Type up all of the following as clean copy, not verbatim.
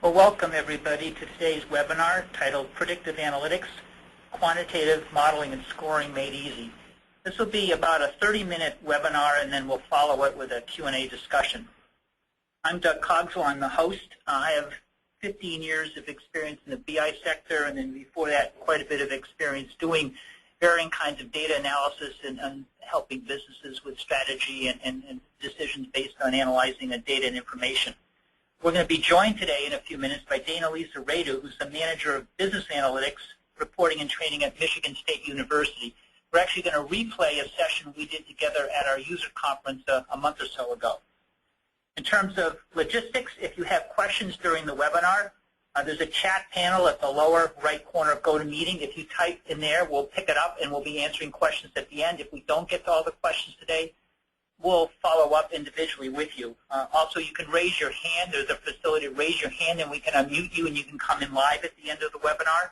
Well, welcome everybody to today's webinar titled Predictive Analytics, Quantitative Modeling and Scoring Made Easy. This will be about a 30-minute webinar, and then we'll follow it with a Q&A discussion. I'm Doug Causal. I'm the host. I have 15 years of experience in the BI sector, and then before that, quite a bit of experience doing varying kinds of data analysis and helping businesses with strategy and decisions based on analyzing the data and information. We're going to be joined today in a few minutes by Dana Lisa Radu, who's the Manager of Business Analytics, Reporting and Training at Michigan State University. We're actually going to replay a session we did together at our user conference a month or so ago. In terms of logistics, if you have questions during the webinar, there's a chat panel at the lower right corner of GoToMeeting. If you type in there, we'll pick it up and we'll be answering questions at the end. If we don't get to all the questions today, we'll follow up individually with you. Also, you can raise your hand. There's a facility to raise your hand, and we can unmute you, and you can come in live at the end of the webinar.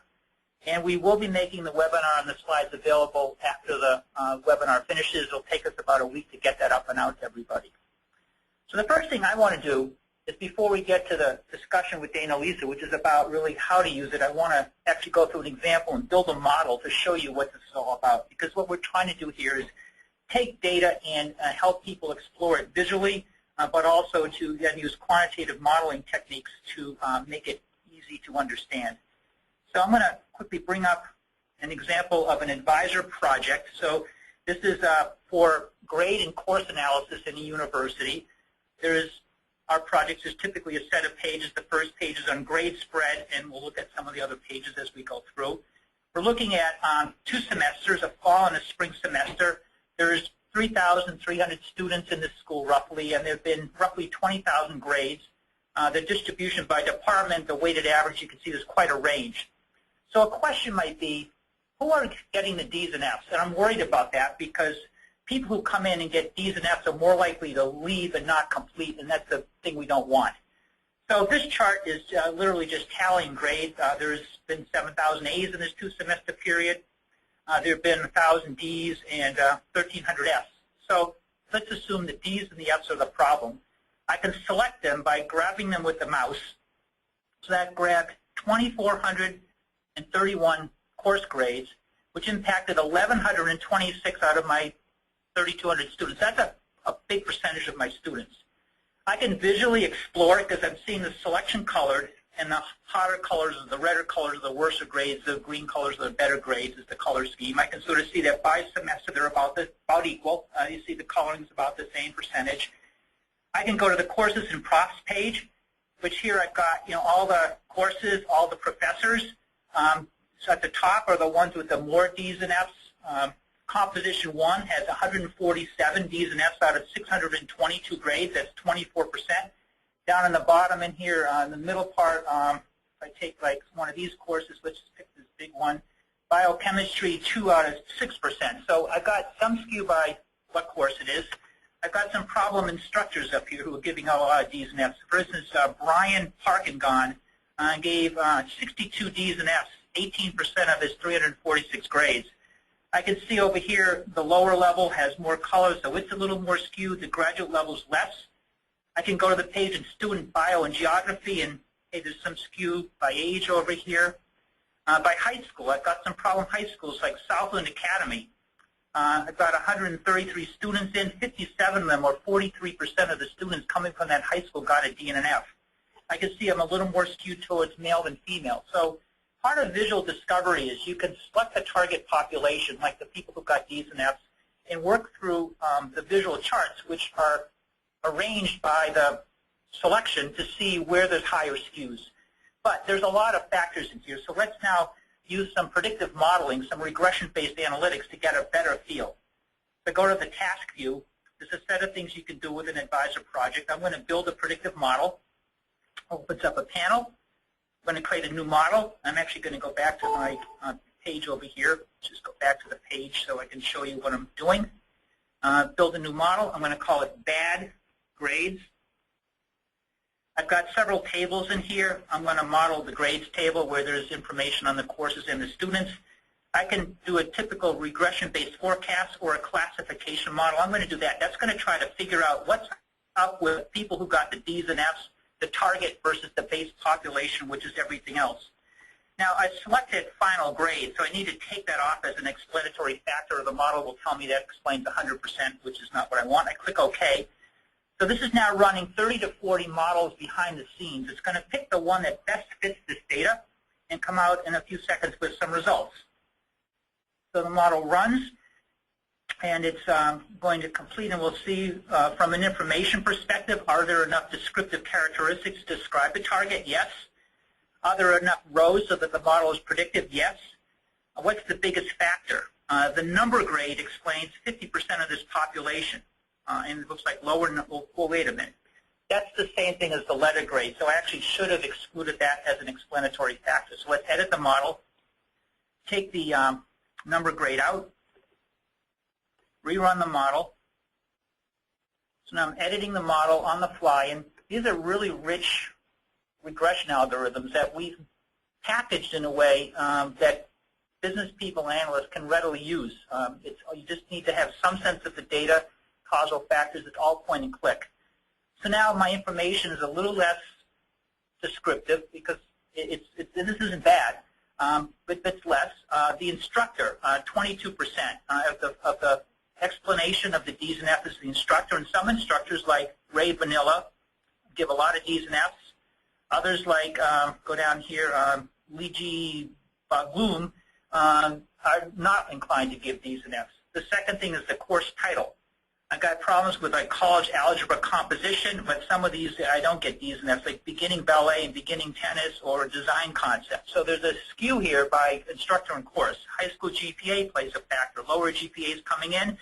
And we will be making the webinar and the slides available after the webinar finishes. It'll take us about a week to get that up and out to everybody. So the first thing I want to do is, before we get to the discussion with Dana Lisa, which is about really how to use it, I want to actually go through an example and build a model to show you what this is all about. Because what we're trying to do here is take data and help people explore it visually, but also to then use quantitative modeling techniques to make it easy to understand. So I'm going to quickly bring up an example of an advisor project. So this is for grade and course analysis in a university. Our project is typically a set of pages. The first page is on grade spread, and we'll look at some of the other pages as we go through. We're looking at 2 semesters, a fall and a spring semester. There's 3,300 students in this school roughly, and there have been roughly 20,000 grades. The distribution by department, the weighted average, you can see there's quite a range. So a question might be, who are getting the D's and F's? And I'm worried about that because people who come in and get D's and F's are more likely to leave and not complete, and that's the thing we don't want. So this chart is literally just tallying grades. There's been 7,000 A's in this 2-semester period. There have been 1,000 D's and 1,300 F's. So let's assume the D's and the F's are the problem. I can select them by grabbing them with the mouse. So that grabbed 2,431 course grades, which impacted 1,126 out of my 3,200 students. That's a big percentage of my students. I can visually explore it because I'm seeing the selection colored, and the hotter colors or the redder colors are the worse grades, the green colors are the better grades is the color scheme. I can sort of see that by semester they're about equal. You see the coloring is about the same percentage. I can go to the courses and profs page, which here I've got all the courses, all the professors. So at the top are the ones with the more D's and F's. Composition 1 has 147 D's and F's out of 622 grades. That's 24%. Down in the bottom in here, in the middle part, if I take like one of these courses, let's just pick this big one, biochemistry, 2 out of 6%. So I've got some skew by what course it is. I've got some problem instructors up here who are giving out a lot of D's and F's. For instance, Brian Parkingon gave 62 D's and F's, 18% of his 346 grades. I can see over here the lower level has more colors, so it's a little more skewed. The graduate level is less. I can go to the page in student bio and geography, and hey, there's some skew by age over here. By high school, I've got some problem high schools like Southland Academy. I've got 133 students in. 57 of them, or 43% of the students coming from that high school, got a D and an F. I can see I'm a little more skewed towards male than female. So part of visual discovery is you can select the target population, like the people who got D's and F's, and work through the visual charts, which are arranged by the selection to see where there's higher skews. But there's a lot of factors in here, so let's now use some predictive modeling, some regression-based analytics to get a better feel. So go to the task view. There's a set of things you can do with an advisor project. I'm going to build a predictive model. Opens up a panel. I'm going to create a new model. I'm actually going to go back to my page over here. Just go back to the page so I can show you what I'm doing. Build a new model. I'm going to call it bad grades. I've got several tables in here. I'm going to model the grades table where there's information on the courses and the students. I can do a typical regression-based forecast or a classification model. I'm going to do that. That's going to try to figure out what's up with people who got the D's and F's the target versus the base population, which is everything else. Now, I selected final grade, so I need to take that off as an explanatory factor, or the model will tell me that explains 100%, which is not what I want. I click OK. So this is now running 30 to 40 models behind the scenes. It's going to pick the one that best fits this data and come out in a few seconds with some results. So the model runs, and it's going to complete, and we'll see from an information perspective, are there enough descriptive characteristics to describe the target? Yes. Are there enough rows so that the model is predictive? Yes. What's the biggest factor? The number grade explains 50% of this population. And it looks like lower, well, wait a minute. That's the same thing as the letter grade, so I actually should have excluded that as an explanatory factor. So let's edit the model, take the number grade out, rerun the model. So now I'm editing the model on the fly, and these are really rich regression algorithms that we've packaged in a way that business people and analysts can readily use. You just need to have some sense of the data, causal factors, it's all point and click. So now my information is a little less descriptive because this isn't bad, but it's less. The instructor, 22% of the explanation of the D's and F's is the instructor, and some instructors like Ray Vanilla give a lot of D's and F's. Others like, go down here, Lee G. Bloom are not inclined to give D's and F's. The second thing is the course title. I've got problems with like college algebra composition, but some of these I don't get D's and F's, like beginning ballet and beginning tennis or design concepts. So there's a skew here by instructor and course. High school GPA plays a factor. Lower GPAs coming in,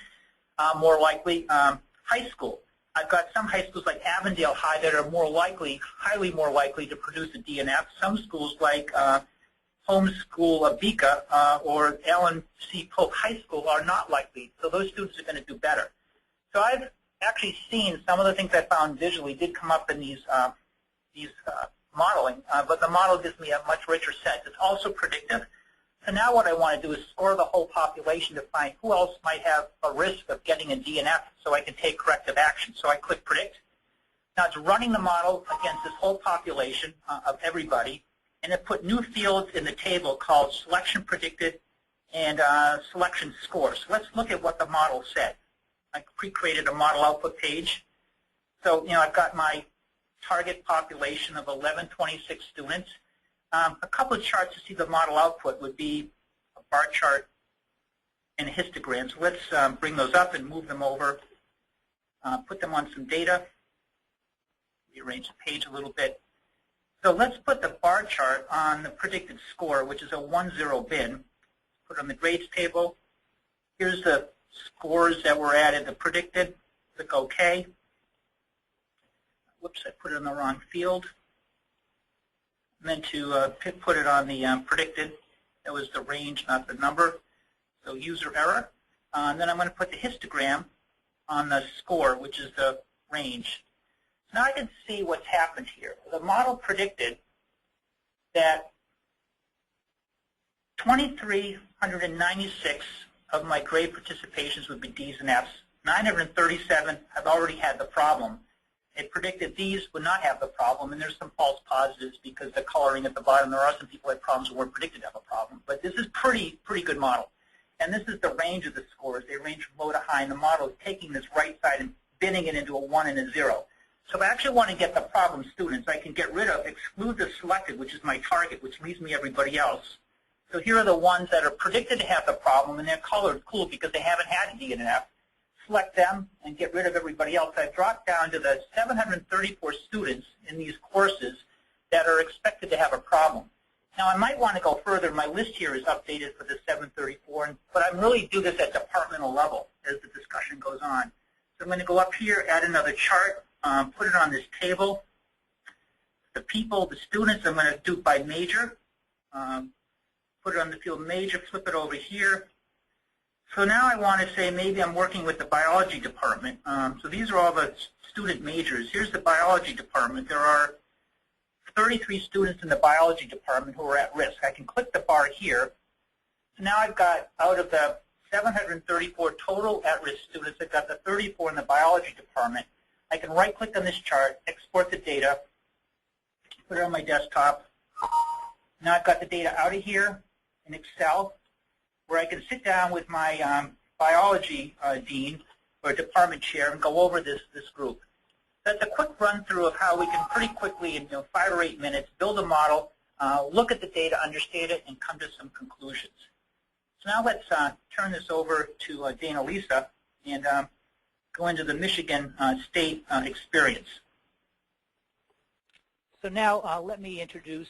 more likely. High school. I've got some high schools like Avondale High that are more likely, highly more likely to produce a D and F. Some schools like Homeschool Abika or Allen C. Pope High School are not likely. So those students are going to do better. So I've actually seen some of the things I found visually did come up in these modeling, but the model gives me a much richer set. It's also predictive. So now what I want to do is score the whole population to find who else might have a risk of getting a D and F so I can take corrective action. So I click Predict. Now it's running the model against this whole population of everybody, and it put new fields in the table called Selection Predicted and Selection Score. So let's look at what the model said. I pre-created a model output page. So, I've got my target population of 1126 students. A couple of charts to see the model output would be a bar chart and a histogram. So let's bring those up and move them over, put them on some data, rearrange the page a little bit. So let's put the bar chart on the predicted score, which is a 1-0 bin. Put it on the grades table. Here's the scores that were added, the predicted. Click OK. Whoops, I put it in the wrong field. And then to put it on the predicted, that was the range, not the number. So user error. And then I'm going to put the histogram on the score, which is the range. Now I can see what's happened here. The model predicted that 2,396 of my grade participations would be D's and F's. 937 have already had the problem. It predicted these would not have the problem, and there's some false positives because the coloring at the bottom, there are some people who had problems who weren't predicted to have a problem. But this is pretty good model. And this is the range of the scores. They range from low to high, and the model is taking this right side and binning it into a 1 and a 0. So if I actually want to get the problem students, I can get rid of, exclude the selected, which is my target, which leaves me everybody else. So here are the ones that are predicted to have the problem, and they're colored cool because they haven't had a D and an F. Select them and get rid of everybody else. I've dropped down to the 734 students in these courses that are expected to have a problem. Now, I might want to go further. My list here is updated for the 734, but I really do this at departmental level as the discussion goes on. So I'm going to go up here, add another chart, put it on this table. The people, the students, I'm going to do by major. Put it on the field major, flip it over here. So now I want to say maybe I'm working with the biology department. So these are all the student majors. Here's the biology department. There are 33 students in the biology department who are at risk. I can click the bar here. So now I've got, out of the 734 total at-risk students, I've got the 34 in the biology department. I can right-click on this chart, export the data, put it on my desktop. Now I've got the data out of here in Excel, where I can sit down with my biology dean or department chair and go over this group. That's a quick run through of how we can pretty quickly, in 5 or 8 minutes, build a model, look at the data, understand it, and come to some conclusions. So now let's turn this over to Dana Lisa and go into the Michigan State experience. So now let me introduce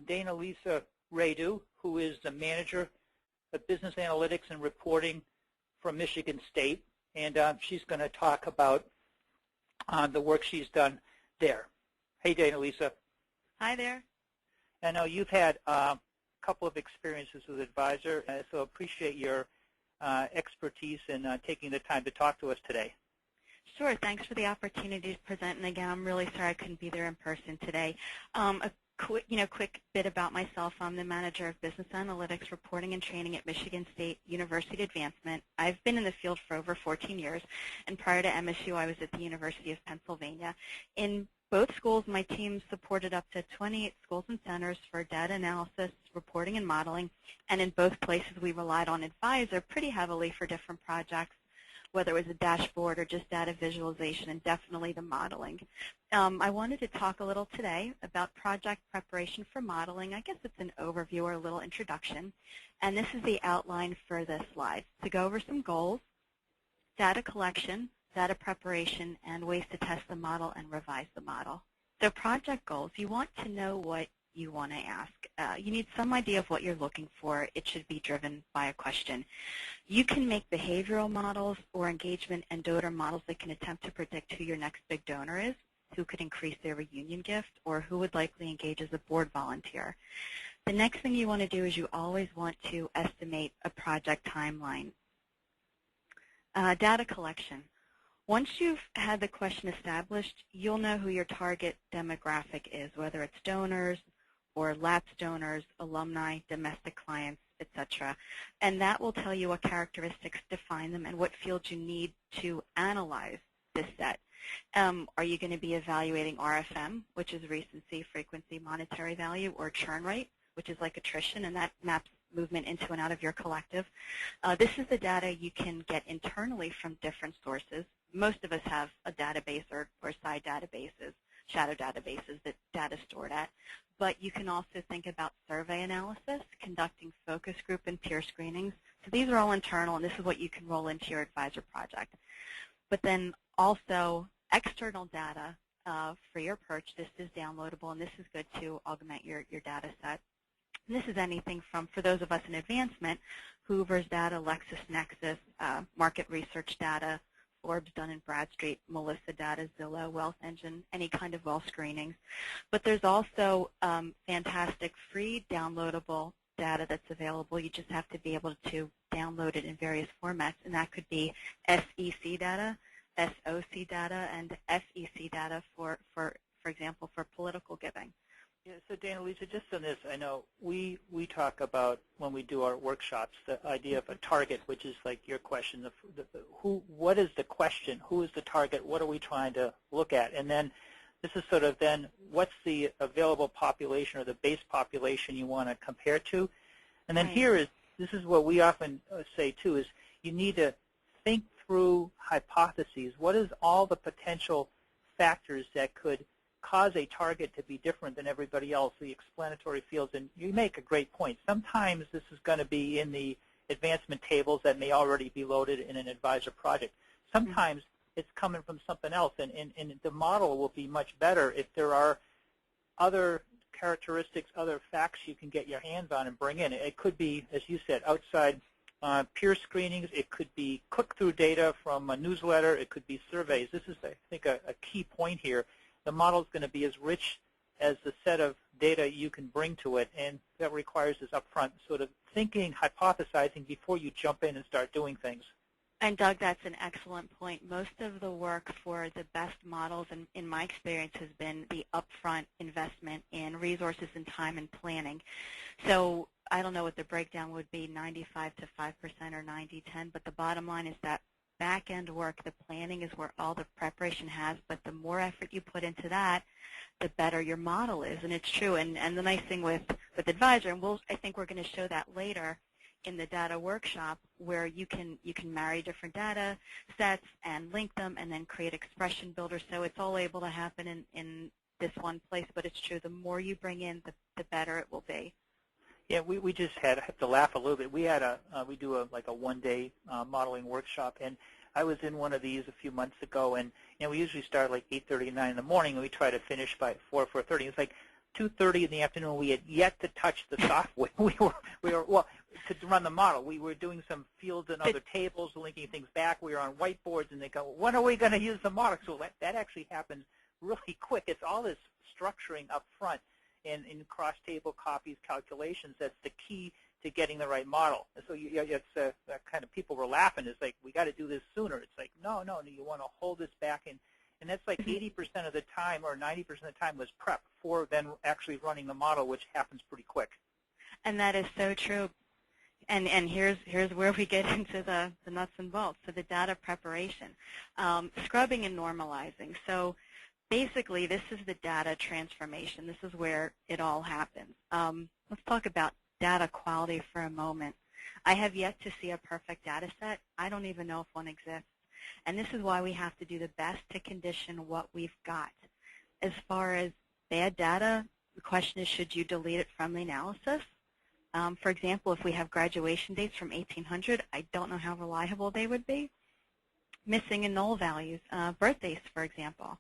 Dana Lisa Radu, who is the Manager of Business Analytics and Reporting from Michigan State, and she's going to talk about the work she's done there. Hey, Dana Lisa. Hi there. I know you've had a couple of experiences with Advisor, so appreciate your expertise in taking the time to talk to us today. Sure. Thanks for the opportunity to present. And again, I'm really sorry I couldn't be there in person today. A quick bit about myself. I'm the Manager of Business Analytics, Reporting, and Training at Michigan State University Advancement. I've been in the field for over 14 years, and prior to MSU, I was at the University of Pennsylvania. In both schools, my team supported up to 28 schools and centers for data analysis, reporting, and modeling, and in both places, we relied on Advisor pretty heavily for different projects, whether it was a dashboard or just data visualization, and definitely the modeling. I wanted to talk a little today about project preparation for modeling. I guess it's an overview or a little introduction. And this is the outline for this slide. To go over some goals, data collection, data preparation, and ways to test the model and revise the model. So project goals, you want to know what you want to ask. You need some idea of what you're looking for. It should be driven by a question. You can make behavioral models or engagement and donor models that can attempt to predict who your next big donor is, who could increase their reunion gift, or who would likely engage as a board volunteer. The next thing you want to do is you always want to estimate a project timeline. Data collection. Once you've had the question established, you'll know who your target demographic is, whether it's donors or lapsed donors, alumni, domestic clients, etc. And that will tell you what characteristics define them and what fields you need to analyze this set. Are you going to be evaluating RFM, which is recency, frequency, monetary value, or churn rate, which is like attrition, and that maps movement into and out of your collective? This is the data you can get internally from different sources. Most of us have a database or side databases, shadow databases that data is stored at. But you can also think about survey analysis, conducting focus group and peer screenings. So these are all internal, and this is what you can roll into your Advisor project. But then also external data for your perch. This is downloadable, and this is good to augment your data set. And this is anything from, for those of us in advancement, Hoover's data, LexisNexis, market research data, Forbes, Dun & Bradstreet, Melissa data, Zillow, Wealth Engine, any kind of wealth screenings. But there's also fantastic free downloadable data that's available. You just have to be able to download it in various formats, and that could be SEC data, SOC data, and FEC data, for example, for political giving. Yeah, so Dana Lisa, just on this, I know we talk about, when we do our workshops, the idea of a target, which is like your question, what is the question, who is the target, what are we trying to look at, and then this is sort of then what's the available population or the base population you want to compare to, and then this is what we often say too, is you need to think through hypotheses. What is all the potential factors that could cause a target to be different than everybody else, the explanatory fields? And you make a great point. Sometimes this is going to be in the advancement tables that may already be loaded in an Advisor project. Sometimes it's coming from something else, and the model will be much better if there are other characteristics, other facts you can get your hands on and bring in. It could be, as you said, outside peer screenings. It could be click-through data from a newsletter. It could be surveys. This is, I think, a key point here. The model is going to be as rich as the set of data you can bring to it, and that requires this upfront sort of thinking, hypothesizing before you jump in and start doing things. And Doug, that's an excellent point. Most of the work for the best models, in my experience, has been the upfront investment in resources and time and planning. So I don't know what the breakdown would be, 95 to 5% or 90-10, but the bottom line is that back-end work, the planning is where all the preparation has, but the more effort you put into that, the better your model is, and it's true. And the nice thing with Advisor, and I think we're going to show that later in the data workshop, where you can marry different data sets and link them and then create expression builders. So it's all able to happen in this one place, but it's true, the more you bring in, the better it will be. Yeah, we just I have to laugh a little bit. We had we do like a one-day modeling workshop, and I was in one of these a few months ago, and we usually start like 8:30, 9 in the morning, and we try to finish by 4:30. It's like 2:30 in the afternoon. We had yet to touch the software. we were well to run the model. We were doing some fields and other tables, linking things back. We were on whiteboards, and they go, "When are we going to use the model?" So that actually happens really quick. It's all this structuring up front. And in cross-table copies calculations, that's the key to getting the right model. So it's that kind of, people were laughing. It's like, we got to do this sooner. It's like, no, you want to hold this back. And that's like 80% of the time or 90% of the time was prep for then actually running the model, which happens pretty quick. And that is so true. And here's where we get into the nuts and bolts. So the data preparation, scrubbing and normalizing. So basically, this is the data transformation. This is where it all happens. Let's talk about data quality for a moment. I have yet to see a perfect data set. I don't even know if one exists. And this is why we have to do the best to condition what we've got. As far as bad data, the question is, should you delete it from the analysis? For example, if we have graduation dates from 1800, I don't know how reliable they would be. Missing and null values, birthdays, for example.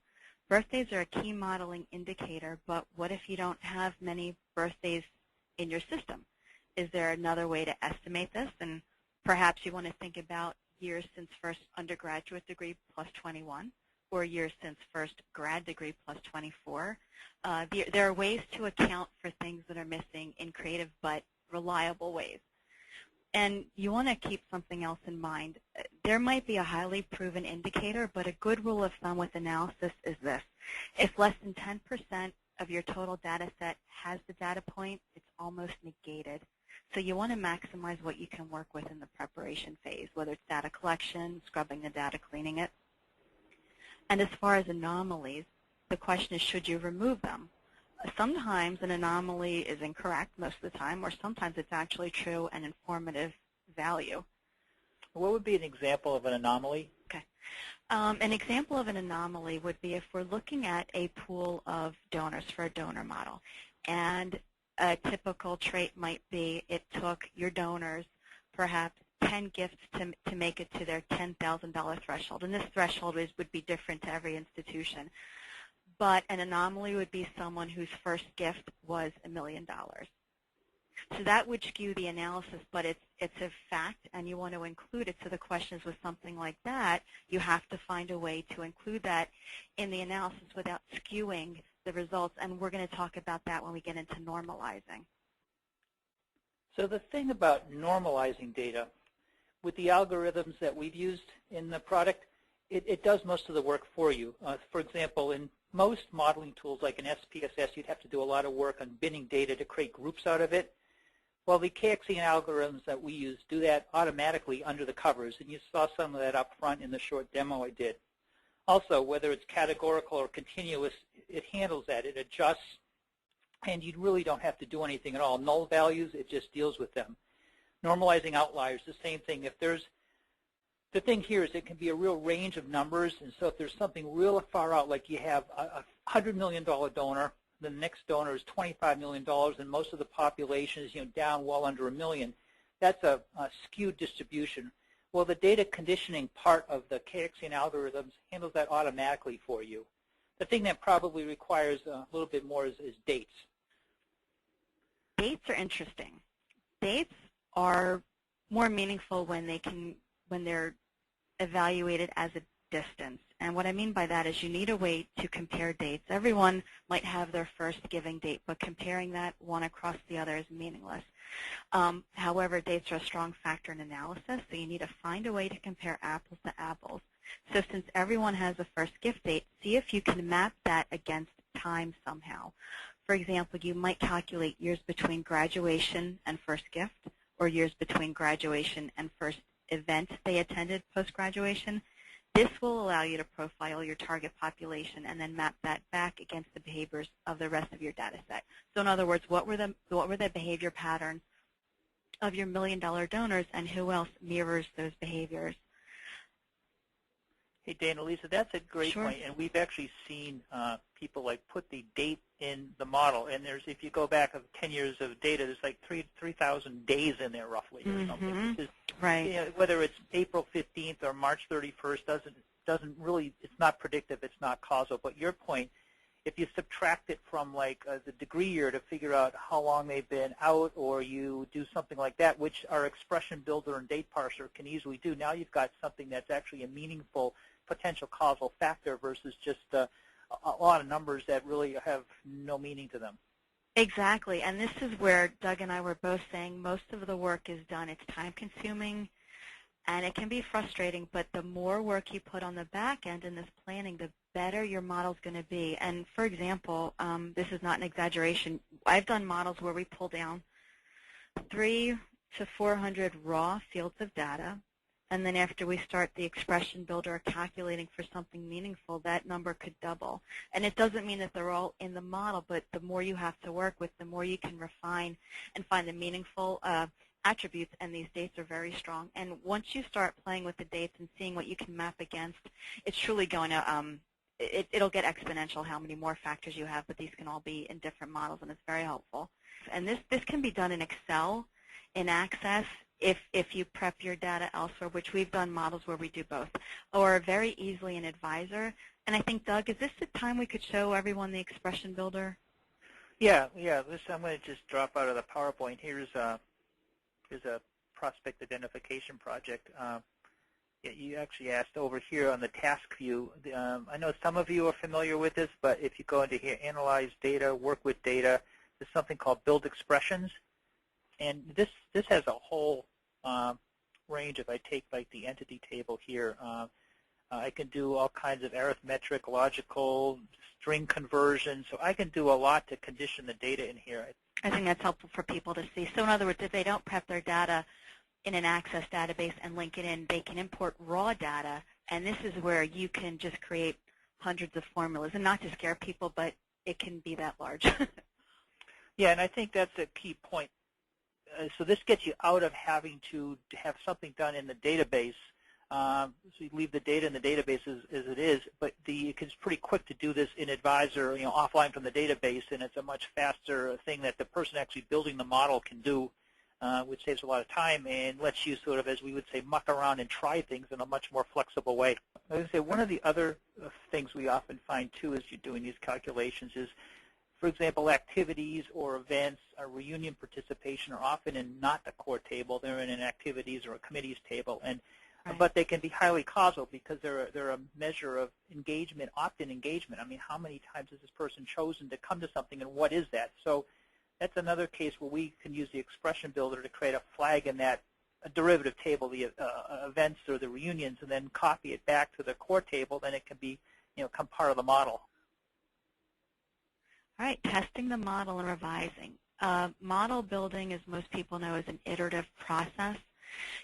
Birthdays are a key modeling indicator, but what if you don't have many birthdays in your system? Is there another way to estimate this? And perhaps you want to think about years since first undergraduate degree plus 21, or years since first grad degree plus 24. There are ways to account for things that are missing in creative but reliable ways. And you want to keep something else in mind. There might be a highly proven indicator, but a good rule of thumb with analysis is this. If less than 10% of your total data set has the data point, it's almost negated. So you want to maximize what you can work with in the preparation phase, whether it's data collection, scrubbing the data, cleaning it. And as far as anomalies, the question is, should you remove them? Sometimes an anomaly is incorrect most of the time, or sometimes it's actually true and informative value. What would be an example of an anomaly? Okay. An example of an anomaly would be if we're looking at a pool of donors for a donor model, and a typical trait might be it took your donors perhaps 10 gifts to make it to their $10,000 threshold, and this threshold would be different to every institution. But an anomaly would be someone whose first gift was $1 million. So that would skew the analysis, but it's a fact, and you want to include it. So the question is, with something like that, you have to find a way to include that in the analysis without skewing the results, and we're going to talk about that when we get into normalizing. So the thing about normalizing data, with the algorithms that we've used in the product, it does most of the work for you. For example, in most modeling tools like an SPSS, you'd have to do a lot of work on binning data to create groups out of it. Well, the KXE algorithms that we use do that automatically under the covers, and you saw some of that up front in the short demo I did. Also, whether it's categorical or continuous, it handles that. It adjusts, and you really don't have to do anything at all. Null values, it just deals with them. Normalizing outliers, the same thing. The thing here is it can be a real range of numbers, and so if there's something real far out, like you have a $100 million donor, the next donor is $25 million, and most of the population is down well under $1 million, that's a skewed distribution. Well, the data conditioning part of the KXE algorithms handles that automatically for you. The thing that probably requires a little bit more is dates. Dates are interesting. Dates are more meaningful when they're evaluated as a distance. And what I mean by that is you need a way to compare dates. Everyone might have their first giving date, but comparing that one across the other is meaningless. However, dates are a strong factor in analysis, so you need to find a way to compare apples to apples. So since everyone has a first gift date, see if you can map that against time somehow. For example, you might calculate years between graduation and first gift, or years between graduation and first event they attended post-graduation. This will allow you to profile your target population and then map that back against the behaviors of the rest of your data set. So in other words, what were the behavior patterns of your $1 million donors, and who else mirrors those behaviors? Hey, Dana, Lisa, that's a great Sure. point, and we've actually seen people like put the date in the model, and there's, if you go back of 10 years of data, there's like 3,000 days in there roughly, or something. Which is, right. you know, whether it's April 15th or March 31st doesn't really, it's not predictive, it's not causal. But your point, if you subtract it from like the degree year to figure out how long they've been out, or you do something like that, which our expression builder and date parser can easily do, now you've got something that's actually a meaningful potential causal factor versus just a lot of numbers that really have no meaning to them. Exactly, and this is where Doug and I were both saying most of the work is done. It's time-consuming, and it can be frustrating, but the more work you put on the back end in this planning, the better your model's going to be. And for example, this is not an exaggeration, I've done models where we pull down 300 to 400 raw fields of data, and then after we start the expression builder calculating for something meaningful, that number could double. And it doesn't mean that they're all in the model, but the more you have to work with, the more you can refine and find the meaningful attributes, and these dates are very strong. And once you start playing with the dates and seeing what you can map against, it's truly going to, it'll get exponential how many more factors you have, but these can all be in different models, and it's very helpful. And this can be done in Excel, in Access, if you prep your data elsewhere, which we've done models where we do both, or very easily in Advisor. And I think, Doug, is this the time we could show everyone the expression builder? Yeah. Listen, I'm going to just drop out of the PowerPoint. Here's a prospect identification project. You actually asked over here on the task view. I know some of you are familiar with this, but if you go into here, analyze data, work with data, there's something called build expressions. And this has a whole range. If I take like the entity table here, I can do all kinds of arithmetic, logical, string conversion. So I can do a lot to condition the data in here. I think that's helpful for people to see. So in other words, if they don't prep their data in an Access database and link it in, they can import raw data, and this is where you can just create hundreds of formulas, and not to scare people, but it can be that large. Yeah, and I think that's a key point. So this gets you out of having to have something done in the database. So you leave the data in the database as it is, but it's pretty quick to do this in Advisor, offline from the database, and it's a much faster thing that the person actually building the model can do, which saves a lot of time and lets you sort of, as we would say, muck around and try things in a much more flexible way. I would say one of the other things we often find, too, as you're doing these calculations is, for example, activities or events or reunion participation are often in not the core table. They're in an activities or a committees table, but they can be highly causal because they're a measure of engagement, opt-in engagement. I mean, how many times has this person chosen to come to something, and what is that? So that's another case where we can use the expression builder to create a flag in that derivative table, the events or the reunions, and then copy it back to the core table. Then it can be, become part of the model. All right, testing the model and revising. Model building, as most people know, is an iterative process.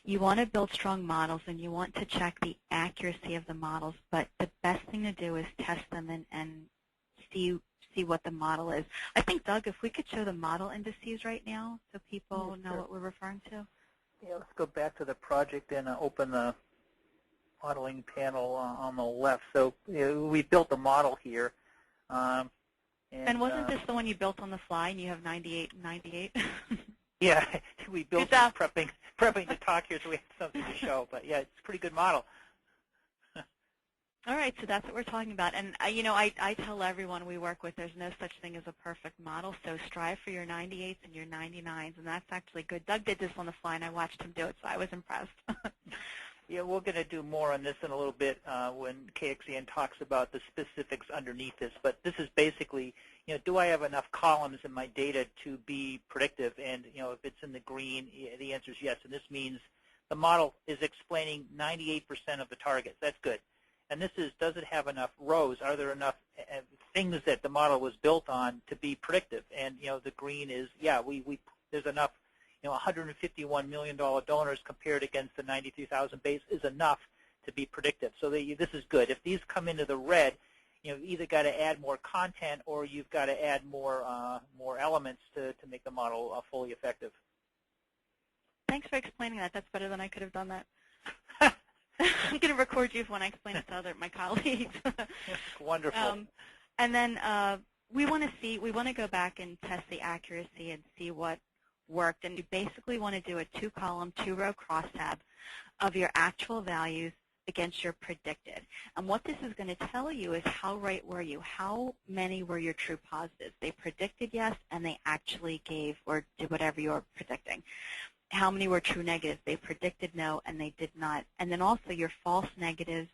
You want to build strong models, and you want to check the accuracy of the models, but the best thing to do is test them and see what the model is. I think, Doug, if we could show the model indices right now so people know what we're referring to. Yeah, let's go back to the project and open the modeling panel on the left. So we built a model here. And wasn't this the one you built on the fly, and you have 98 and 98? Yeah, we built it prepping to talk here, so we have something to show. But yeah, it's a pretty good model. All right, so that's what we're talking about. And I tell everyone we work with, there's no such thing as a perfect model. So strive for your 98s and your 99s, and that's actually good. Doug did this on the fly, and I watched him do it, so I was impressed. Yeah, we're going to do more on this in a little bit when KXEN talks about the specifics underneath this. But this is basically, do I have enough columns in my data to be predictive? And, if it's in the green, the answer is yes. And this means the model is explaining 98% of the targets. That's good. And this is, does it have enough rows? Are there enough things that the model was built on to be predictive? And, the green is, yeah, there's enough. $151 million donors compared against the 93,000 base is enough to be predictive. So this is good. If these come into the red, you've either got to add more content or you've got to add more elements to make the model fully effective. Thanks for explaining that. That's better than I could have done that. I'm going to record you when I explain it to my colleagues. Wonderful. And then we want to go back and test the accuracy and see what worked. And you basically want to do a 2-column, 2-row crosstab of your actual values against your predicted. And what this is going to tell you is how right were you? How many were your true positives? They predicted yes, and they actually gave or did whatever you were predicting. How many were true negatives? They predicted no, and they did not. And then also your false negatives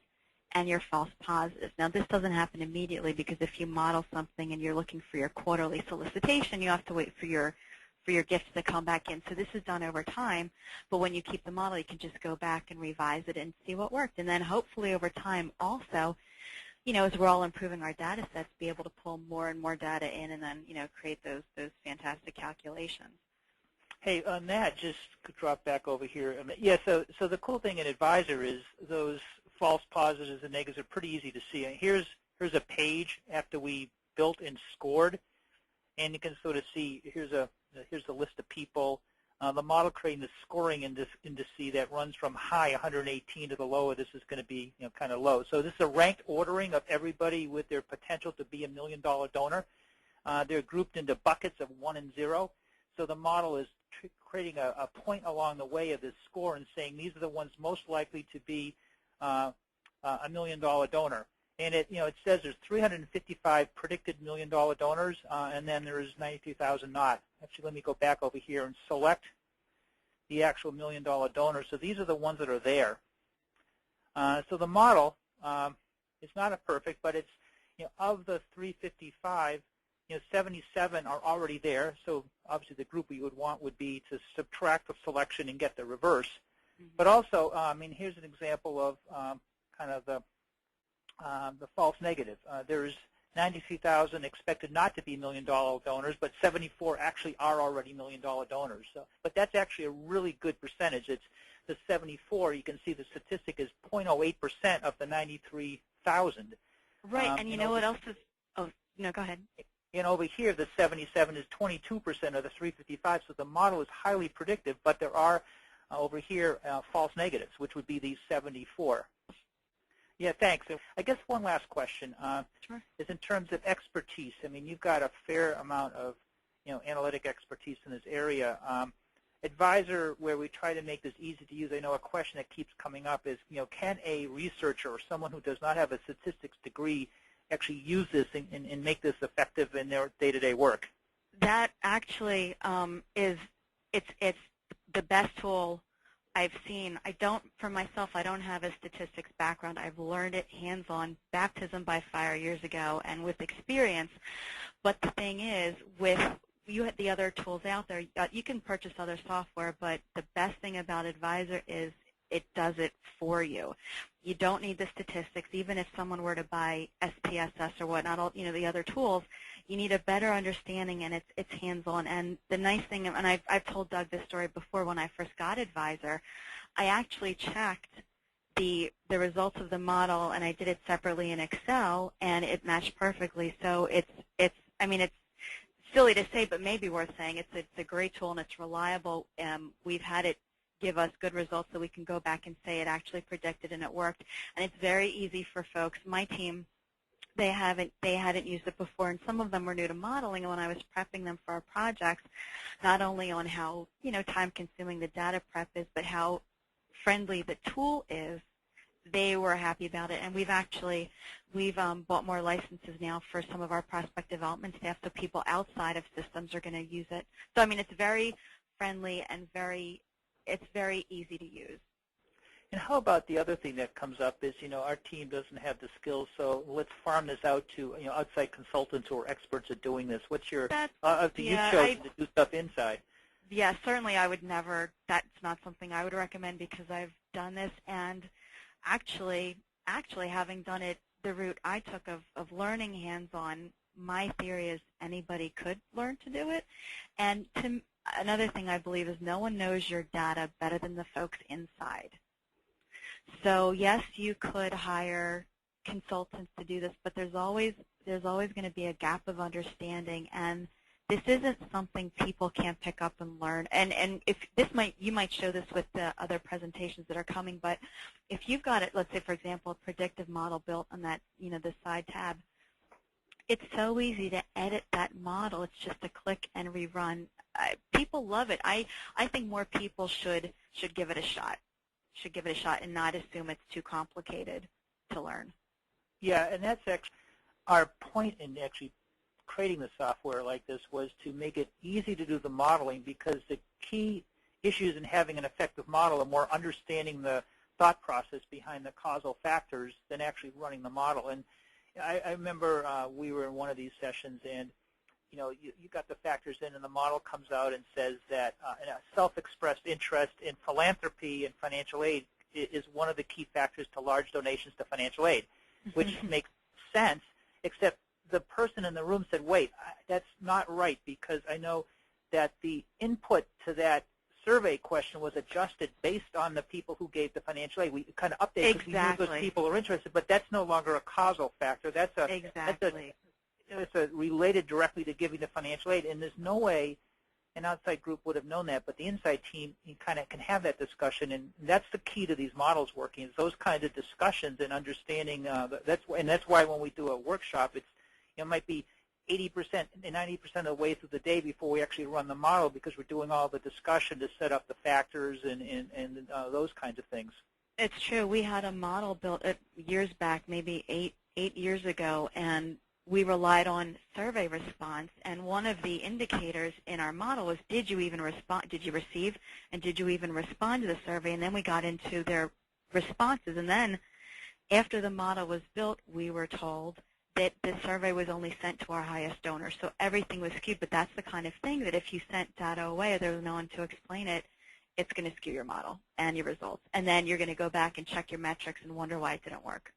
and your false positives. Now, this doesn't happen immediately because if you model something and you're looking for your quarterly solicitation, you have to wait for your gifts to come back in. So this is done over time, but when you keep the model, you can just go back and revise it and see what worked. And then hopefully over time also, as we're all improving our data sets, be able to pull more and more data in and then, create those fantastic calculations. Hey, Nat, just drop back over here. Yeah, so the cool thing in Advisor is those false positives and negatives are pretty easy to see. And here's a page after we built and scored, and you can sort of see here's the list of people. The model creating the scoring indice that runs from high 118 to the lower. This is going to be kind of low. So this is a ranked ordering of everybody with their potential to be $1 million donor. They're grouped into buckets of 1 and 0. So the model is creating a point along the way of this score and saying these are the ones most likely to be $1 million donor. And it says there's 355 predicted $1 million donors, and then there's 92,000 not. Actually, let me go back over here and select the actual $1 million donor. So these are the ones that are there. So the model is not a perfect, but it's of the 355. 77 are already there, so obviously the group we would want would be to subtract the selection and get the reverse. Mm-hmm. But also, here's an example of kind of the false negative. There's 93,000 expected not to be $1 million donors, but 74 actually are already $1 million donors. So, but that's actually a really good percentage. It's the 74. You can see the statistic is 0.08% of the 93,000. Right, and you know what else is? Oh, no, go ahead. And over here, the 77 is 22% of the 355, so the model is highly predictive, but there are, over here, false negatives, which would be these 74. Yeah, thanks. I guess one last question Sure. is in terms of expertise. You've got a fair amount of, analytic expertise in this area. Advisor, where we try to make this easy to use, I know a question that keeps coming up is, can a researcher or someone who does not have a statistics degree actually use this and make this effective in their day-to-day work? That actually it's the best tool I've seen. For myself, I don't have a statistics background. I've learned it hands-on, baptism by fire years ago, and with experience. But the thing is, with the other tools out there, you can purchase other software, but the best thing about Advisor is it does it for you. You don't need the statistics. Even if someone were to buy SPSS or whatnot, all the other tools, you need a better understanding, and it's hands-on. And the nice thing, and I've told Doug this story before, when I first got Advisor, I actually checked the results of the model, and I did it separately in Excel, and it matched perfectly. So it's silly to say, but maybe worth saying. It's a great tool, and it's reliable. We've had it give us good results so we can go back and say it actually predicted and it worked. And it's very easy for folks. My team, they hadn't used it before, and some of them were new to modeling. And when I was prepping them for our projects, not only on how time-consuming the data prep is, but how friendly the tool is, they were happy about it. And we've bought more licenses now for some of our prospect development staff, so people outside of systems are going to use it. So it's very friendly and it's very easy to use. And how about the other thing that comes up is, our team doesn't have the skills, so let's farm this out to, outside consultants or experts at doing this. What's your, you chose to do stuff inside? Yeah, certainly I would never, that's not something I would recommend because I've done this, and actually having done it the route I took of learning hands-on, my theory is anybody could learn to do it. And another thing I believe is no one knows your data better than the folks inside. So yes, you could hire consultants to do this, but there's always going to be a gap of understanding, and this isn't something people can't pick up and learn. And if you might show this with the other presentations that are coming, but if you've got it, let's say for example, a predictive model built on that, the side tab, it's so easy to edit that model. It's just a click and rerun. People love it. I think more people should give it a shot. Should give it a shot and not assume it's too complicated to learn. Yeah, and that's actually our point in actually creating the software like this, was to make it easy to do the modeling, because the key issues in having an effective model are more understanding the thought process behind the causal factors than actually running the model. And I remember we were in one of these sessions, and you got the factors in, and the model comes out and says that a self-expressed interest in philanthropy and financial aid is one of the key factors to large donations to financial aid, which makes sense, except the person in the room said, wait, that's not right, because I know that the input to that survey question was adjusted based on the people who gave the financial aid. We kind of updated because we knew those people are interested, but that's no longer a causal factor. That's it's related directly to giving the financial aid, and there's no way an outside group would have known that, but the inside team kind of can have that discussion, and that's the key to these models working, is those kinds of discussions and understanding. That's why when we do a workshop, it might be 80% and 90% of the way through the day before we actually run the model, because we're doing all the discussion to set up the factors and those kinds of things. It's true. We had a model built years back, maybe eight years ago, and we relied on survey response, and one of the indicators in our model was, did you even respond? Did you receive, and did you even respond to the survey? And then we got into their responses, and then after the model was built, we were told that the survey was only sent to our highest donors, so everything was skewed. But that's the kind of thing that if you sent data away or there was no one to explain it, it's going to skew your model and your results, and then you're going to go back and check your metrics and wonder why it didn't work.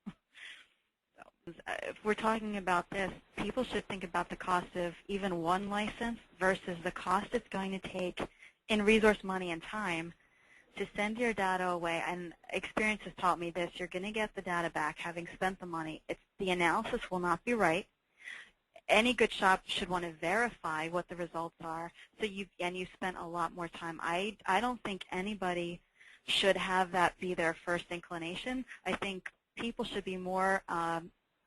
If we're talking about this, people should think about the cost of even one license versus the cost it's going to take in resource, money, and time to send your data away. And experience has taught me this. You're going to get the data back having spent the money. The analysis will not be right. Any good shop should want to verify what the results are. So you spent a lot more time. I don't think anybody should have that be their first inclination. I think people should be more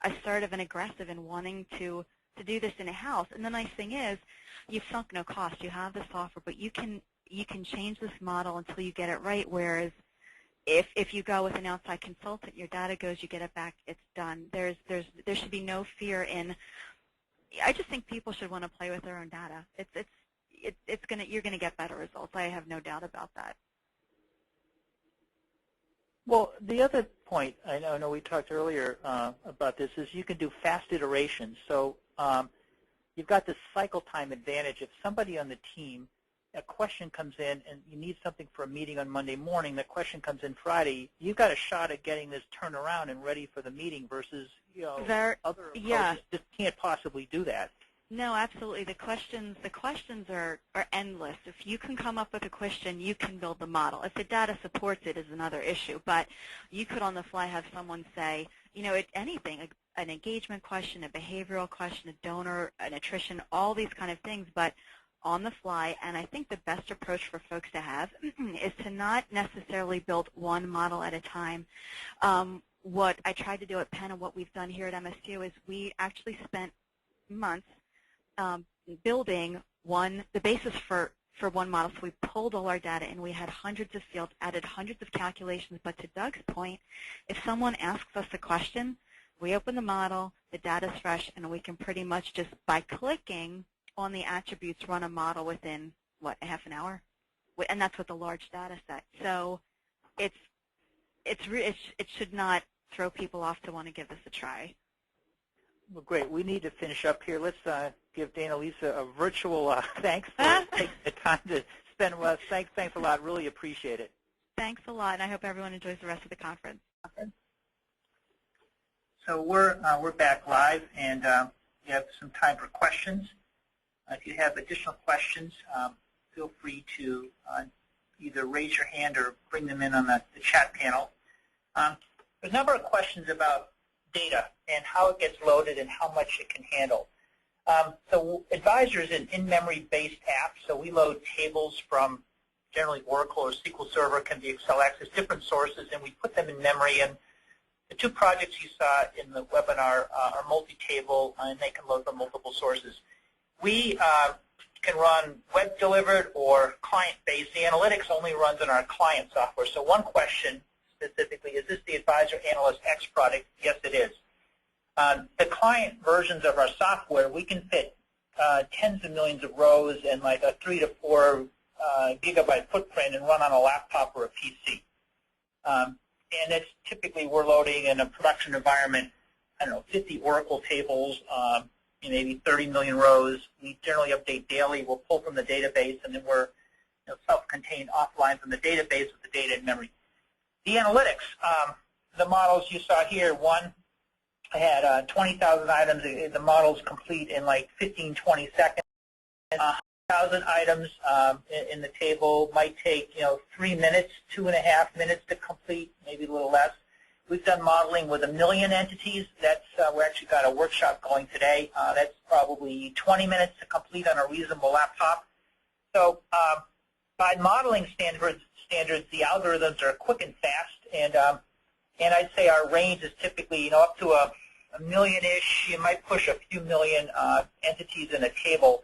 assertive and aggressive in wanting to do this in-house. And the nice thing is, you've sunk no cost. You have the software, but you can change this model until you get it right. Whereas if you go with an outside consultant, your data goes, you get it back, it's done. There should be no fear in. I just think people should want to play with their own data. You're gonna get better results. I have no doubt about that. Well, the other point, I know we talked earlier about this, is you can do fast iterations. So you've got this cycle time advantage. If somebody on the team, a question comes in and you need something for a meeting on Monday morning, the question comes in Friday, you've got a shot at getting this turned around and ready for the meeting versus other approaches just can't possibly do that. No, absolutely. The questions are endless. If you can come up with a question, you can build the model. If the data supports it is another issue, but you could on the fly have someone say, anything, an engagement question, a behavioral question, a donor, an attrition, all these kind of things, but on the fly. And I think the best approach for folks to have is to not necessarily build one model at a time. What I tried to do at Penn and what we've done here at MSU is we actually spent months building the basis for one model. So we pulled all our data and we had hundreds of fields, added hundreds of calculations. But to Doug's point, if someone asks us a question, we open the model, the data's fresh, and we can pretty much just by clicking on the attributes run a model within, a half an hour? And that's with a large data set. So it should not throw people off to want to give this a try. Well, great. We need to finish up here. Let's give Dana Lisa a virtual thanks for taking the time to spend with us. Thanks a lot. Really appreciate it. Thanks a lot, and I hope everyone enjoys the rest of the conference. So we're back live, and we have some time for questions. If you have additional questions, feel free to either raise your hand or bring them in on the chat panel. There's a number of questions about data and how it gets loaded and how much it can handle. So Advisor is an in-memory based app, so we load tables from generally Oracle or SQL Server, can be Excel Access, different sources, and we put them in memory. And the two projects you saw in the webinar are multi-table, and they can load from multiple sources. We can run web-delivered or client-based. The analytics only runs in our client software. So one question specifically, is this the Advisor Analyst X product? Yes, it is. The client versions of our software, we can fit tens of millions of rows and like a 3 to 4 gigabyte footprint and run on a laptop or a PC. And it's typically we're loading in a production environment, I don't know, 50 Oracle tables, maybe 30 million rows. We generally update daily. We'll pull from the database, and then we're self-contained offline from the database with the data in memory. The analytics, the models you saw here, one had 20,000 items. The model's complete in like 15, 20 seconds. 1,000 items in the table might take 3 minutes, 2.5 minutes to complete, maybe a little less. We've done modeling with 1 million entities. That's we actually got a workshop going today. That's probably 20 minutes to complete on a reasonable laptop. So by modeling standards, the algorithms are quick and fast, and I'd say our range is typically up to a million-ish. You might push a few million entities in a table.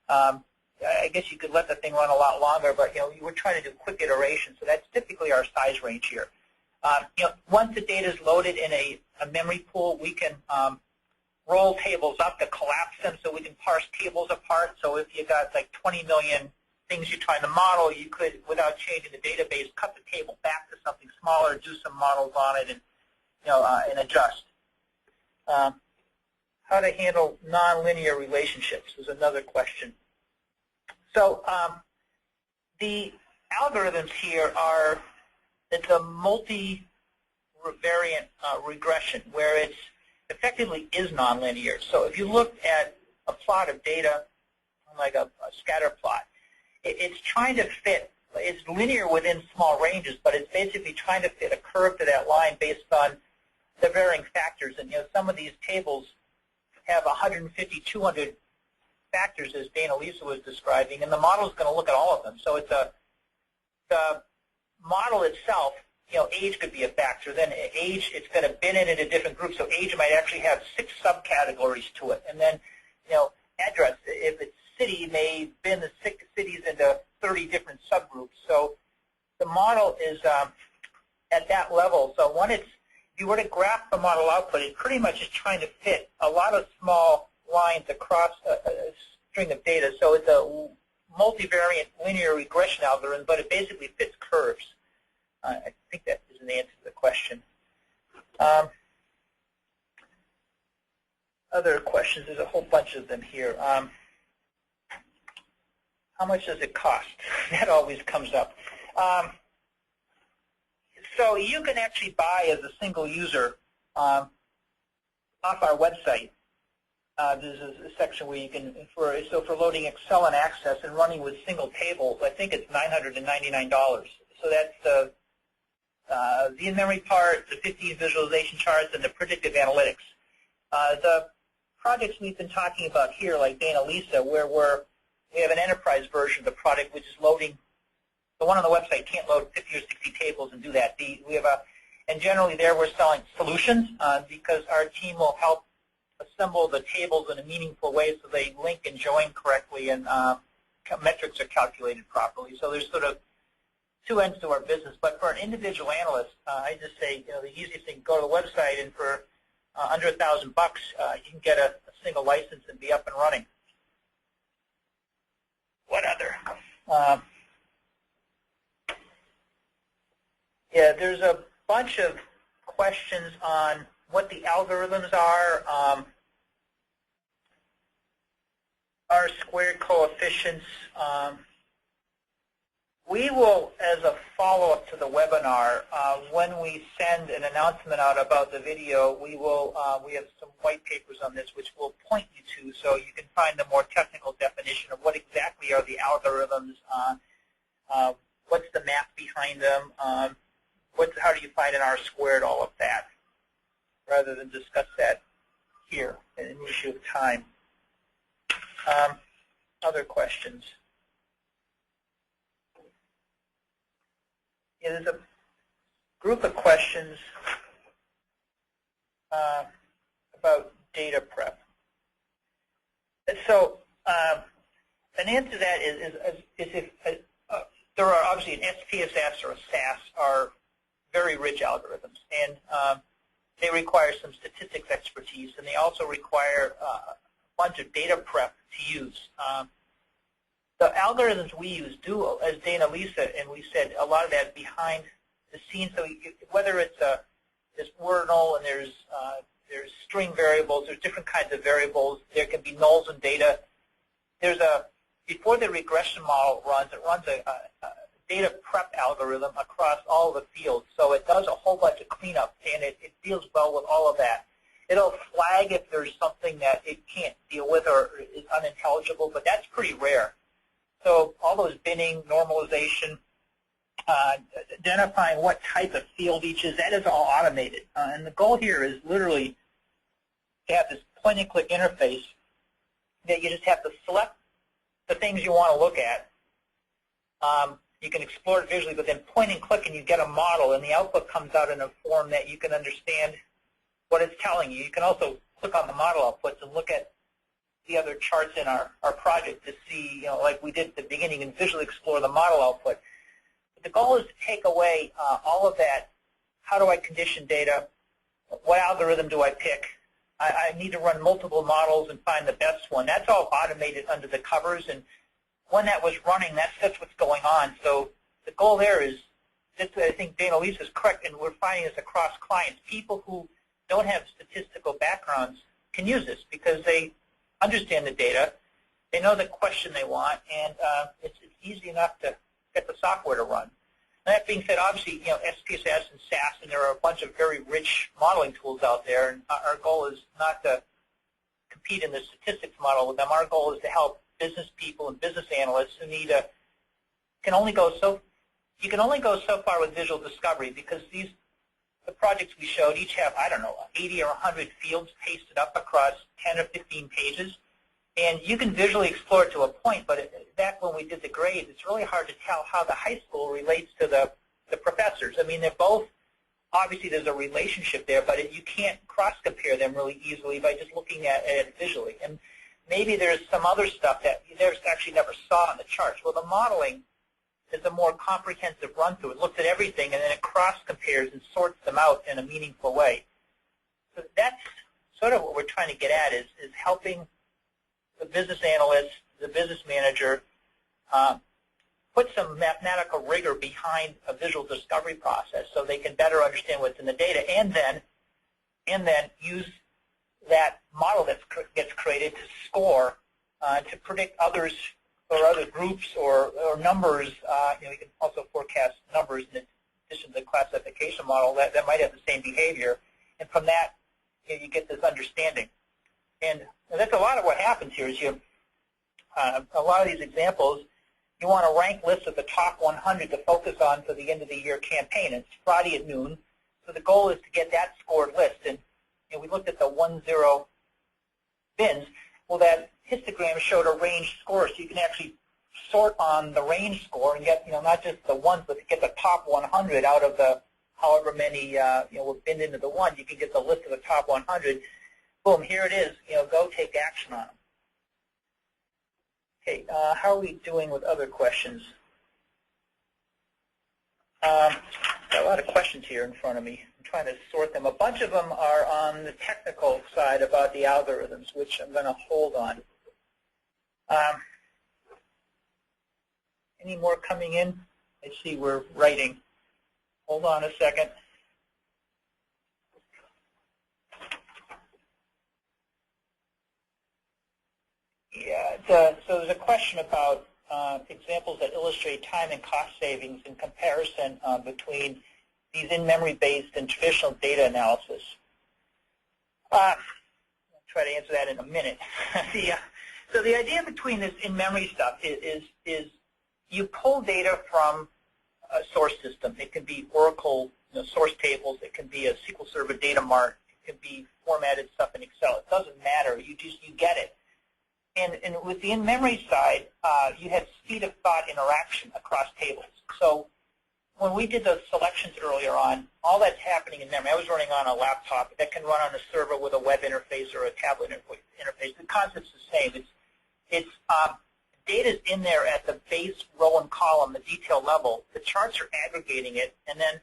I guess you could let the thing run a lot longer, but we're trying to do quick iteration, so that's typically our size range here. Once the data is loaded in a memory pool, we can roll tables up to collapse them, so we can parse tables apart. So if you got like 20 million things you're trying to model, you could, without changing the database, cut the table back to something smaller, do some models on it, and and adjust. How to handle nonlinear relationships is another question. So the algorithms here are, it's a multivariate regression where it's effectively is nonlinear. So if you look at a plot of data, like a scatter plot, it's trying to fit, it's linear within small ranges, but it's basically trying to fit a curve to that line based on the varying factors. And some of these tables have 150, 200 factors, as Dana Lisa was describing, and the model is going to look at all of them. So it's the model itself, age could be a factor. Then age, it's going to bin it into different groups. So age might actually have 6 subcategories to it. And then, address, if it's city, may bin the 6 cities into 30 different subgroups. So the model is at that level. So when if you were to graph the model output, it pretty much is trying to fit a lot of small lines across a string of data. So it's a multivariate linear regression algorithm, but it basically fits curves. I think that is an answer to the question. Other questions, there's a whole bunch of them here. How much does it cost? That always comes up. So you can actually buy as a single user off our website. There's a section where you can, for loading Excel and Access and running with single tables, I think it's $999. So that's the in-memory part, the 15 visualization charts, and the predictive analytics. The projects we've been talking about here, like Dana Lisa, where we have an enterprise version of the product which is loading. The one on the website can't load 50 or 60 tables and do that. We have and generally there we're selling solutions because our team will help assemble the tables in a meaningful way so they link and join correctly and metrics are calculated properly. So there's sort of 2 ends to our business. But for an individual analyst, I just say the easiest thing, go to the website, and for under $1,000, you can get a single license and be up and running. What other? Yeah, there's a bunch of questions on what the algorithms are, R-squared coefficients. We will, as a follow-up to the webinar, when we send an announcement out about the video, we have some white papers on this which we'll point you to, so you can find the more technical definition of what exactly are the algorithms, what's the math behind them, how do you find an R squared, all of that, rather than discuss that here in an issue of time. Other questions? Yeah, there's a group of questions about data prep. And so an answer to that is if there are obviously an SPSS or a SAS are very rich algorithms, and they require some statistics expertise, and they also require a bunch of data prep to use. The algorithms we use do, as Dana Lisa and we said, a lot of that behind the scenes. So whether it's this ordinal and there's string variables, there's different kinds of variables. There can be nulls in data. Before the regression model runs, it runs a data prep algorithm across all the fields. So it does a whole bunch of cleanup, and it deals well with all of that. It'll flag if there's something that it can't deal with or is unintelligible, but that's pretty rare. So all those binning, normalization, identifying what type of field each is, that is all automated. And the goal here is literally to have this point-and-click interface that you just have to select the things you want to look at. You can explore it visually, but then point and click and you get a model, and the output comes out in a form that you can understand what it's telling you. You can also click on the model outputs and look at the other charts in our project to see, like we did at the beginning, and visually explore the model output. But the goal is to take away all of that. How do I condition data? What algorithm do I pick? I need to run multiple models and find the best one. That's all automated under the covers, and when that was running, that's what's going on. So the goal there is, I think Dana Lisa is correct, and we're finding this across clients. People who don't have statistical backgrounds can use this because they understand the data, they know the question they want, and it's easy enough to get the software to run. That being said, obviously, SPSS and SAS, and there are a bunch of very rich modeling tools out there, and our goal is not to compete in the statistics model with them. Our goal is to help business people and business analysts who need you can only go so far with visual discovery, because the projects we showed each have, I don't know, 80 or 100 fields pasted up across 10 or 15 pages. And you can visually explore it to a point, but back when we did the grades, it's really hard to tell how the high school relates to the professors. I mean, they're both, obviously there's a relationship there, but you can't cross-compare them really easily by just looking at it visually. And maybe there's some other stuff that you actually never saw on the charts. Well, the modeling is a more comprehensive run-through. It looks at everything, and then it cross-compares and sorts them out in a meaningful way. So that's sort of what we're trying to get at, is helping the business analyst, the business manager, put some mathematical rigor behind a visual discovery process so they can better understand what's in the data, and then use that model that gets created to score, to predict others or other groups or numbers. You can also forecast numbers in addition to the classification model that might have the same behavior, and from that you get this understanding. And that's a lot of what happens here. Is a lot of these examples, you want to rank lists of the top 100 to focus on for the end of the year campaign. It's Friday at noon, so the goal is to get that scored list. And we looked at the 1-0 bins. Well, that histogram showed a range score, so you can actually sort on the range score and get, not just the ones, but to get the top 100 out of the however many were binned into the one. You can get the list of the top 100. Boom, here it is. Go take action on them. Okay, how are we doing with other questions? Got a lot of questions here in front of me. I'm trying to sort them. A bunch of them are on the technical side about the algorithms, which I'm going to hold on. Any more coming in? I see we're writing. Hold on a second. Yeah, so there's a question about examples that illustrate time and cost savings in comparison between these in-memory based and traditional data analysis. I'll try to answer that in a minute. So the idea between this in-memory stuff is you pull data from a source system. It can be Oracle source tables. It can be a SQL Server data mart. It can be formatted stuff in Excel. It doesn't matter. You get it. And with the in-memory side, you had speed of thought interaction across tables. So when we did those selections earlier on, all that's happening in memory. I was running on a laptop that can run on a server with a web interface or a tablet interface. The concept's the same. It's data's in there at the base row and column, the detail level. The charts are aggregating it, and then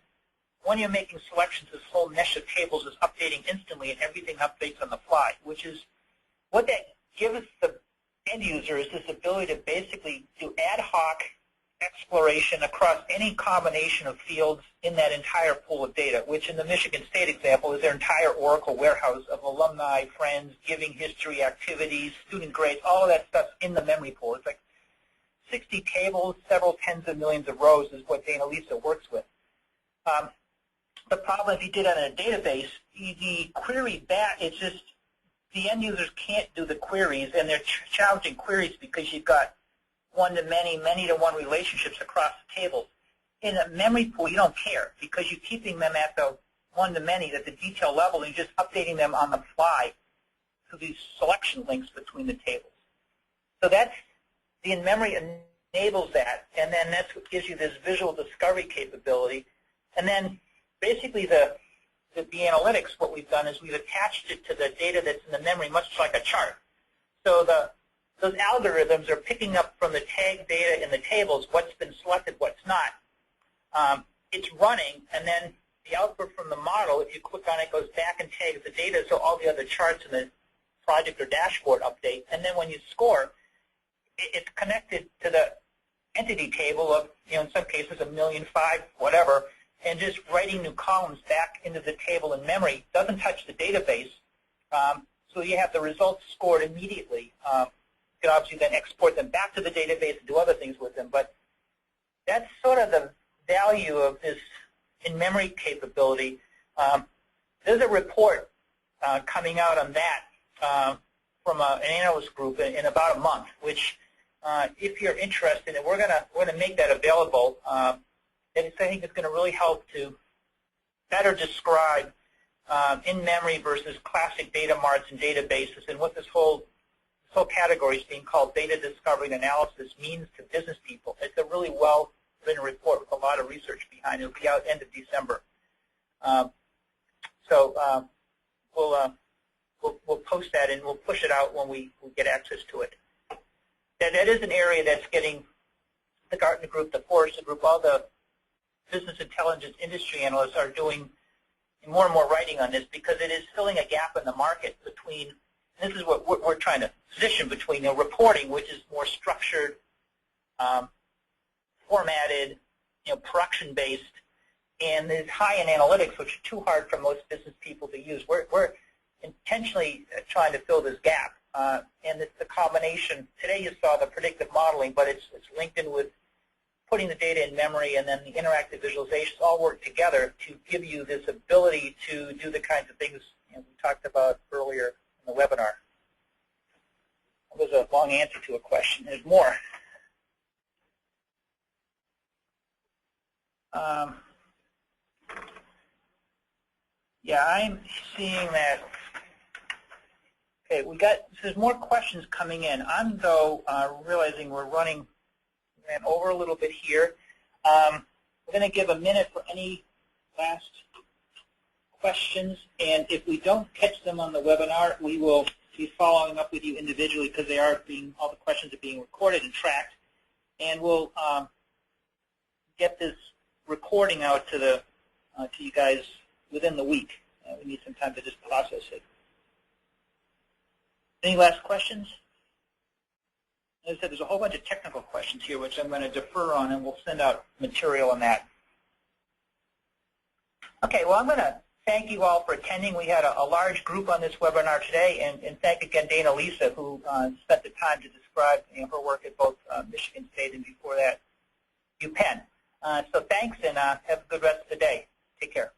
when you're making selections, this whole mesh of tables is updating instantly, and everything updates on the fly, which is what that gives the end user is this ability to basically do ad hoc exploration across any combination of fields in that entire pool of data, which in the Michigan State example is their entire Oracle warehouse of alumni, friends, giving history, activities, student grades, all of that stuff in the memory pool. It's like 60 tables, several tens of millions of rows is what Dana Lisa works with. The problem if you did it on a database, the query back, it's just the end users can't do the queries, and they're challenging queries because you've got one-to-many, many-to-one relationships across the tables. In a memory pool, you don't care because you're keeping them at the one-to-many, at the detail level, and you're just updating them on the fly through these selection links between the tables. So that's the in-memory enables that, and then that's what gives you this visual discovery capability. And then basically the analytics, what we've done is we've attached it to the data that's in the memory, much like a chart. So those algorithms are picking up from the tag data in the tables what's been selected, what's not. It's running, and then the output from the model, if you click on it, goes back and tags the data, so all the other charts in the project or dashboard update. And then when you score, it's connected to the entity table of, in some cases, 1,000,005, whatever, and just writing new columns back into the table in memory doesn't touch the database. So you have the results scored immediately. You can obviously then export them back to the database and do other things with them. But that's sort of the value of this in-memory capability. There's a report coming out on that from an analyst group in about a month, which if you're interested, and we're gonna make that available. And I think it's going to really help to better describe in-memory versus classic data marts and databases, and what this whole category is being called data discovery and analysis means to business people. It's a really well-written report with a lot of research behind it. It'll be out end of December. We'll post that, and we'll push it out when we get access to it. That is an area that's getting the Gartner Group, the Forrester Group, all the business intelligence industry analysts are doing more and more writing on this because it is filling a gap in the market between, and this is what we're trying to position between reporting, which is more structured, formatted, production-based, and is high in analytics, which are too hard for most business people to use. We're intentionally trying to fill this gap, and it's the combination. Today you saw the predictive modeling, but it's linked in with putting the data in memory and then the interactive visualizations all work together to give you this ability to do the kinds of things we talked about earlier in the webinar. That was a long answer to a question. There's more. Yeah, I'm seeing that. Okay, there's more questions coming in. I'm, though, realizing we're ran over a little bit here. We're going to give a minute for any last questions, and if we don't catch them on the webinar, we will be following up with you individually because all the questions are being recorded and tracked, and we'll get this recording out to you guys within the week. We need some time to just process it. Any last questions? As I said, there's a whole bunch of technical questions here, which I'm going to defer on, and we'll send out material on that. Okay, well, I'm going to thank you all for attending. We had a large group on this webinar today, and thank again Dana Lisa, who spent the time to describe her work at both Michigan State and before that, UPenn. So thanks, and have a good rest of the day. Take care.